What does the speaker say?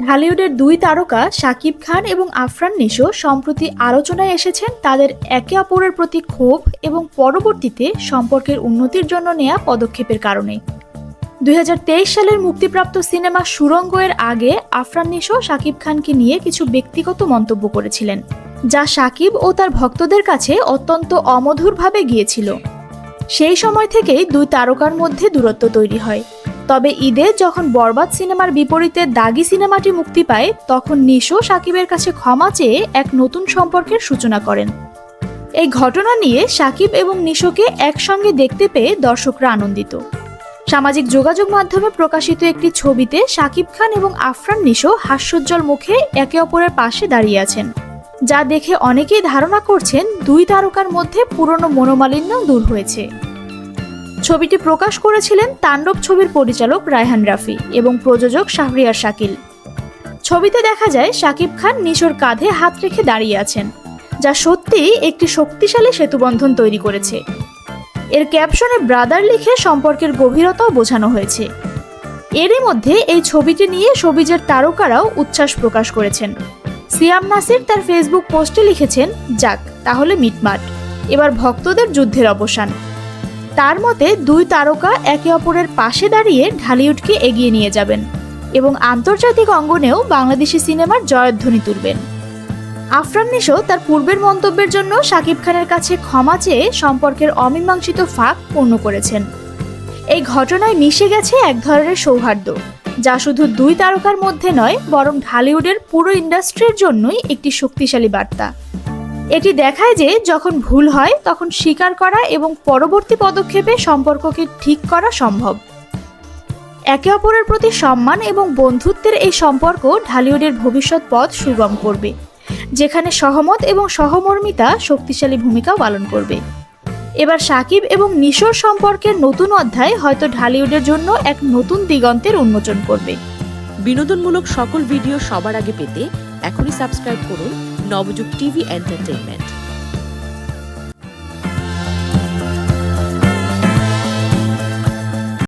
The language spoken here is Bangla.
ঢালিউডের দুই তারকা শাকিব খান এবং আফরান নিশো সম্প্রতি আলোচনায় এসেছেন তাদের একে অপরের প্রতি ক্ষোভ এবং পরবর্তীতে সম্পর্কের উন্নতির জন্য নেওয়া পদক্ষেপের কারণে। 2023 সালের মুক্তিপ্রাপ্ত সিনেমা সুড়ঙ্গ এর আগে আফরান নিশো শাকিব খানকে নিয়ে কিছু ব্যক্তিগত মন্তব্য করেছিলেন, যা শাকিব ও তার ভক্তদের কাছে অত্যন্ত অমধুরভাবে গিয়েছিল। সেই সময় থেকেই দুই তারকার মধ্যে দূরত্ব তৈরি হয়। তবে ঈদে যখন বরবাদ সিনেমার বিপরীতে দাগি সিনেমাটি মুক্তি পায়, তখন নিশো শাকিবের কাছে ক্ষমা চেয়ে এক নতুন সম্পর্কের সূচনা করেন। এই ঘটনা নিয়ে শাকিব এবং নিশোকে একসঙ্গে দেখতে পেয়ে দর্শকরা আনন্দিত। সামাজিক যোগাযোগ মাধ্যমে প্রকাশিত একটি ছবিতে শাকিব খান এবং আফরান নিশো হাস্যোজ্জ্বল মুখে একে অপরের পাশে দাঁড়িয়ে আছেন, যা দেখে অনেকেই ধারণা করছেন দুই তারকার মধ্যে পুরনো মনোমালিন্য দূর হয়েছে। ছবিটি প্রকাশ করেছিলেন তাণ্ডব ছবির পরিচালক রায়হান রাফি এবং প্রযোজক শাহরিয়ার শাকিল। ছবিতে দেখা যায় শাকিব খান নিশোর কাঁধে হাত রেখে দাঁড়িয়ে আছেন, যা সত্যিই একটি শক্তিশালী সেতুবন্ধন তৈরি করেছে। এর ক্যাপশনে ব্রাদার লিখে সম্পর্কের গভীরতাও বোঝানো হয়েছে। এরই মধ্যে এই ছবিটি নিয়ে শোবিজের তারকারাও উচ্ছ্বাস প্রকাশ করেছেন। সিয়াম নাসির তার ফেসবুক পোস্টে লিখেছেন, যাক তাহলে মিটমাট, এবার ভক্তদের যুদ্ধের অবসান। তার মতে দুই তারকা একে অপরের পাশে দাঁড়িয়ে ঢালিউডকে এগিয়ে নিয়ে যাবেন এবং আন্তর্জাতিক অঙ্গনেও বাংলাদেশি সিনেমার জয়ধ্বনি তুলবেন। আফরান নিশো তার পূর্বের মন্তব্যের জন্য শাকিব খানের কাছে ক্ষমা চেয়ে সম্পর্কের অমীমাংসিত ফাঁক পূর্ণ করেছেন। এই ঘটনায় মিশে গেছে এক ধরনের সৌহার্দ্য, যা শুধু দুই তারকার মধ্যে নয়, বরং ঢালিউডের পুরো ইন্ডাস্ট্রির জন্যই একটি শক্তিশালী বার্তা। এটি দেখায় যে যখন ভুল হয় তখন স্বীকার করা এবং পরবর্তী পদক্ষেপে সম্পর্ককে ঠিক করা সম্ভব। একে অপরের প্রতি সম্মান এবং বন্ধুত্বের এই সম্পর্ক ঢালিউডের ভবিষ্যৎ পথ সুগম করবে, যেখানে সহমত এবং সহমর্মিতা শক্তিশালী ভূমিকা পালন করবে। এবার শাকিব এবং নিশোর সম্পর্কের নতুন অধ্যায় হয়তো ঢালিউডের জন্য এক নতুন দিগন্তের উন্মোচন করবে। বিনোদনমূলক সকল ভিডিও সবার আগে পেতে এখনই সাবস্ক্রাইব করুন নবযুগ টিভি এন্টারটেইনমেন্ট।